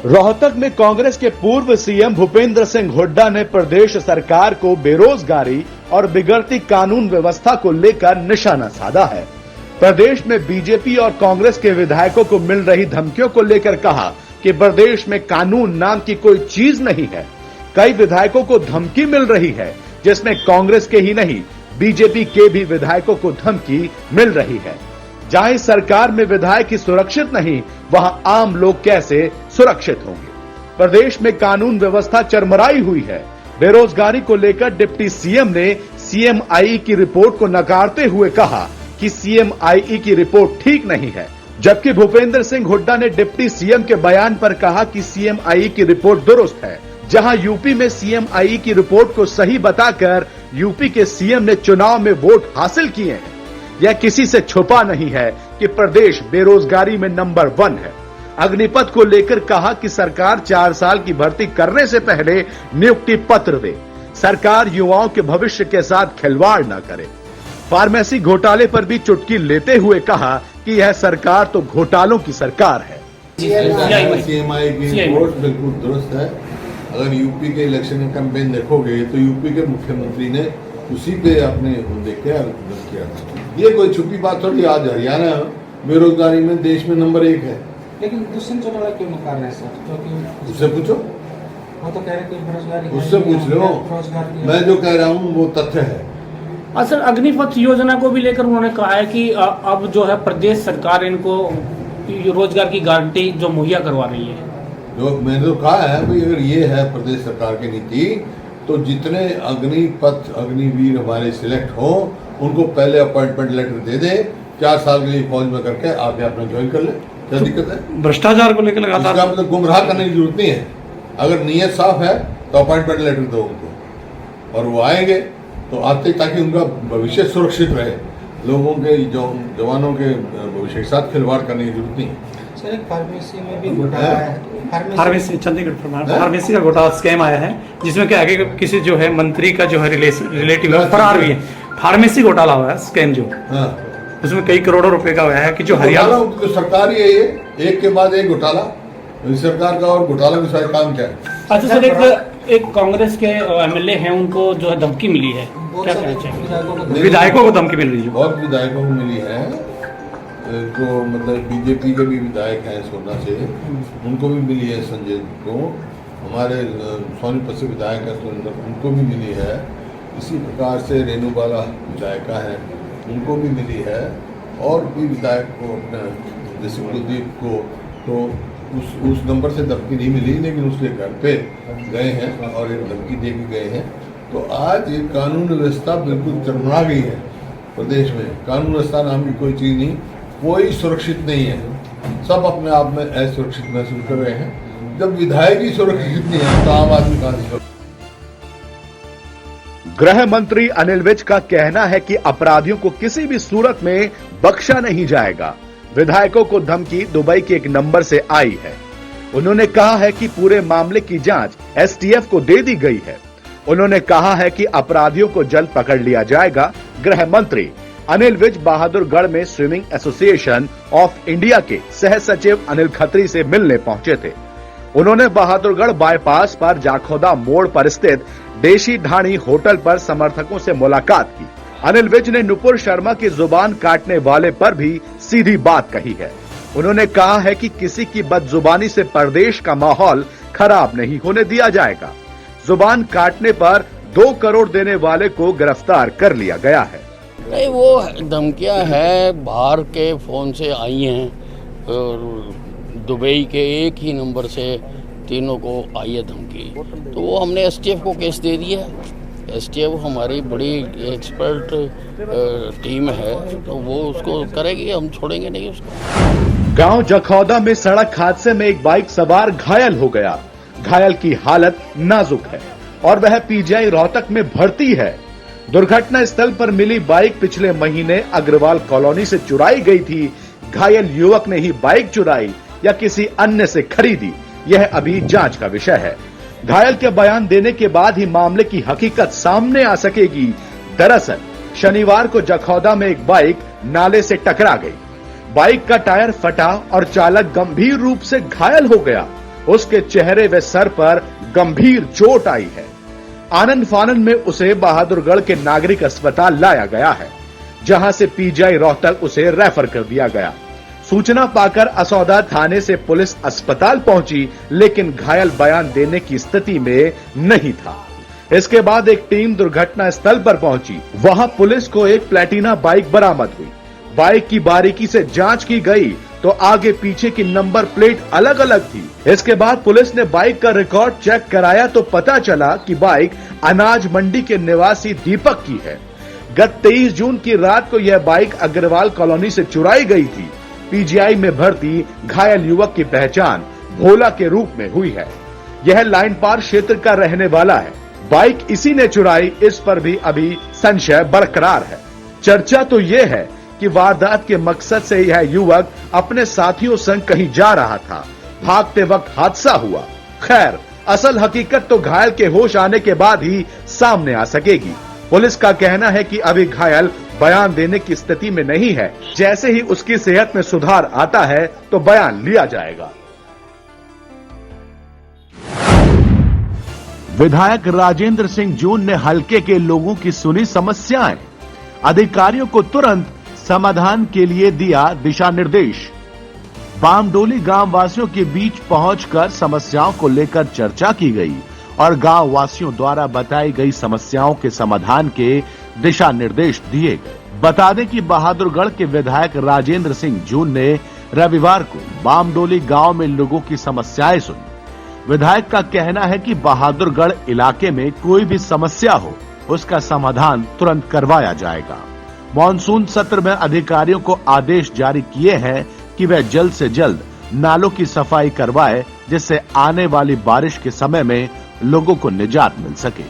रोहतक में कांग्रेस के पूर्व सीएम भूपेंद्र सिंह हुड्डा ने प्रदेश सरकार को बेरोजगारी और बिगड़ती कानून व्यवस्था को लेकर निशाना साधा है। प्रदेश में बीजेपी और कांग्रेस के विधायकों को मिल रही धमकियों को लेकर कहा कि प्रदेश में कानून नाम की कोई चीज नहीं है। कई विधायकों को धमकी मिल रही है, जिसमें कांग्रेस के ही नहीं बीजेपी के भी विधायकों को धमकी मिल रही है। जहां इस सरकार में विधायक ही सुरक्षित नहीं, वहां आम लोग कैसे सुरक्षित होंगे। प्रदेश में कानून व्यवस्था चरमराई हुई है। बेरोजगारी को लेकर डिप्टी सीएम ने सीएमआई की रिपोर्ट को नकारते हुए कहा कि सीएमआई की रिपोर्ट ठीक नहीं है, जबकि भूपेंद्र सिंह हुड्डा ने डिप्टी सीएम के बयान पर कहा कि सीएमआई की रिपोर्ट दुरुस्त है। जहां यूपी में सीएमआई की रिपोर्ट को सही बताकर यूपी के सीएम ने चुनाव में वोट हासिल किए हैं। यह किसी से छुपा नहीं है कि प्रदेश बेरोजगारी में नंबर 1 है। अग्निपथ को लेकर कहा कि सरकार 4 साल की भर्ती करने से पहले नियुक्ति पत्र दे। सरकार युवाओं के भविष्य के साथ खिलवाड़ न करे। फार्मेसी घोटाले पर भी चुटकी लेते हुए कहा कि यह सरकार तो घोटालों की सरकार है। सीएमआई की रिपोर्ट बिल्कुल दुरुस्त है। अगर यूपी के इलेक्शन का कैंपेन देखोगे तो यूपी के मुख्यमंत्री ने उसी पे अपने देखे किया था। ये कोई छुपी बात थोड़ी। आज हरियाणा बेरोजगारी में देश में नंबर 1 है। लेकिन दुष्यंत चौटाला क्यों नकार रहे हैं सर? क्योंकि उससे पूछो, वो तो कह रहे हैं बेरोजगारी, उससे पूछ लो। मैं जो कह रहा हूँ वो तथ्य है। सर, अग्निपथ योजना को भी लेकर उन्होंने कहा है कि अब जो है प्रदेश सरकार इनको रोजगार की गारंटी जो मुहैया करवा रही है। जो मैंने तो कहा है भाई, अगर ये है प्रदेश सरकार की नीति तो जितने अग्निपथ अग्निवीर हमारे सिलेक्ट हो उनको पहले अपॉइंटमेंट लेटर दे दे, 4 साल के लिए फौज में करके आके अपना ज्वाइन कर ले। क्या दिक्कत है? भ्रष्टाचार को लेकर लगातार इसका मतलब गुमराह करने की जरूरत नहीं है। अगर नीयत साफ है तो अपॉइंटमेंट लेटर दो उनको और वो आएंगे तो आते, ताकि उनका भविष्य सुरक्षित रहे। लोगों के जवानों के भविष्य के साथ खिलवाड़ करने की जरूरत नहीं है। सर, एक फार्मेसी में भी घोटाला है। फार्मेसी चंडीगढ़ फार्मेसी का घोटाला स्कैम आया है, जिसमें क्या आगे किसी जो है मंत्री का जो है रिलेटिव फरार हुई है। फार्मेसी घोटाला हुआ है, स्कैम जो उसमें कई करोड़ों रुपए का हुआ है कि जो हरियाणा तो सरकार ही है ये, एक के बाद एक घोटाला। सरकार का और घोटाला के साथ काम क्या है? अच्छा सर, एक कांग्रेस के एमएलए हैं, उनको जो है धमकी मिली है, क्या कहना चाहिए? विधायकों को धमकी मिल रही है। बहुत विधायकों को मिली है। तो मतलब बीजेपी के भी विधायक हैं सोना से, उनको भी मिली है। संजय को, हमारे सोनीपत से विधायक है सुरेंद्र, उनको भी मिली है। इसी प्रकार से रेणुबाला विधायिका है, उनको भी मिली है। और भी विधायक को अपने जैसे कुलदीप को तो उस नंबर से धमकी नहीं मिली, लेकिन उसके घर पे गए हैं और एक धमकी दे के गए हैं। तो आज ये कानून व्यवस्था बिल्कुल चरमरा गई है प्रदेश में। कानून व्यवस्था नाम की कोई चीज़ नहीं, कोई सुरक्षित नहीं है। सब अपने आप में असुरक्षित महसूस कर रहे हैं। जब विधायक ही सुरक्षित नहीं है तो आम आदमी कहां से? गृह मंत्री अनिल विज का कहना है कि अपराधियों को किसी भी सूरत में बख्शा नहीं जाएगा। विधायकों को धमकी दुबई के एक नंबर से आई है। उन्होंने कहा है कि पूरे मामले की जांच एसटीएफ को दे दी गई है। उन्होंने कहा है कि अपराधियों को जल्द पकड़ लिया जाएगा। गृह मंत्री अनिल विज बहादुरगढ़ में स्विमिंग एसोसिएशन ऑफ इंडिया के सह सचिव अनिल खत्री से मिलने पहुंचे थे। उन्होंने बहादुरगढ़ बाईपास पर जाखोदा मोड़ पर स्थित देशी ढाणी होटल पर समर्थकों से मुलाकात की। अनिल विज ने नुपुर शर्मा की जुबान काटने वाले पर भी सीधी बात कही है। उन्होंने कहा है कि किसी की बदजुबानी से प्रदेश का माहौल खराब नहीं होने दिया जाएगा। जुबान काटने पर 2 करोड़ देने वाले को गिरफ्तार कर लिया गया है। नहीं, वो धमकियां है बाहर के फ़ोन से आई हैं और दुबई के एक ही नंबर से तीनों को आई है धमकी। तो वो हमने एसटीएफ को केस दे दिया। एसटीएफ हमारी बड़ी एक्सपर्ट टीम है, तो वो उसको करेगी, हम छोड़ेंगे नहीं उसको। गांव जखौदा में सड़क हादसे में एक बाइक सवार घायल हो गया। घायल की हालत नाजुक है और वह पीजीआई रोहतक में भर्ती है। दुर्घटना स्थल पर मिली बाइक पिछले महीने अग्रवाल कॉलोनी से चुराई गई थी। घायल युवक ने ही बाइक चुराई या किसी अन्य से खरीदी, यह अभी जांच का विषय है। घायल के बयान देने के बाद ही मामले की हकीकत सामने आ सकेगी। दरअसल शनिवार को जखौदा में एक बाइक नाले से टकरा गई। बाइक का टायर फटा और चालक गंभीर रूप से घायल हो गया। उसके चेहरे व सर पर गंभीर चोट आई है। आनन फानन में उसे बहादुरगढ़ के नागरिक अस्पताल लाया गया है, जहां से पीजीआई रोहतक उसे रेफर कर दिया गया। सूचना पाकर असौदा थाने से पुलिस अस्पताल पहुंची, लेकिन घायल बयान देने की स्थिति में नहीं था। इसके बाद एक टीम दुर्घटना स्थल पर पहुंची। वहां पुलिस को एक प्लेटिना बाइक बरामद हुई। बाइक की बारीकी से जांच की गई तो आगे पीछे की नंबर प्लेट अलग अलग थी। इसके बाद पुलिस ने बाइक का रिकॉर्ड चेक कराया तो पता चला कि बाइक अनाज मंडी के निवासी दीपक की है। गत 23 जून की रात को यह बाइक अग्रवाल कॉलोनी से चुराई गई थी। पीजीआई में भर्ती घायल युवक की पहचान भोला के रूप में हुई है। यह लाइन पार क्षेत्र का रहने वाला है। बाइक इसी ने चुराई, इस पर भी अभी संशय बरकरार है। चर्चा तो यह है कि वारदात के मकसद से यह युवक अपने साथियों संग कहीं जा रहा था। भागते वक्त हादसा हुआ। खैर, असल हकीकत तो घायल के होश आने के बाद ही सामने आ सकेगी। पुलिस का कहना है कि अभी घायल बयान देने की स्थिति में नहीं है। जैसे ही उसकी सेहत में सुधार आता है तो बयान लिया जाएगा। विधायक राजेंद्र सिंह जून ने हलके के लोगों की सुनी समस्याएं, अधिकारियों को तुरंत समाधान के लिए दिया दिशा निर्देश। बामडोली गांव वासियों के बीच पहुंचकर समस्याओं को लेकर चर्चा की गई और गांव वासियों द्वारा बताई गई समस्याओं के समाधान के दिशा निर्देश दिए गए। बता दें कि बहादुरगढ़ के विधायक राजेंद्र सिंह जून ने रविवार को बामडोली गांव में लोगों की समस्याएं सुनी। विधायक का कहना है कि बहादुरगढ़ इलाके में कोई भी समस्या हो, उसका समाधान तुरंत करवाया जाएगा। मॉनसून सत्र में अधिकारियों को आदेश जारी किए हैं कि वह जल्द से जल्द नालों की सफाई करवाए, जिससे आने वाली बारिश के समय में लोगों को निजात मिल सके।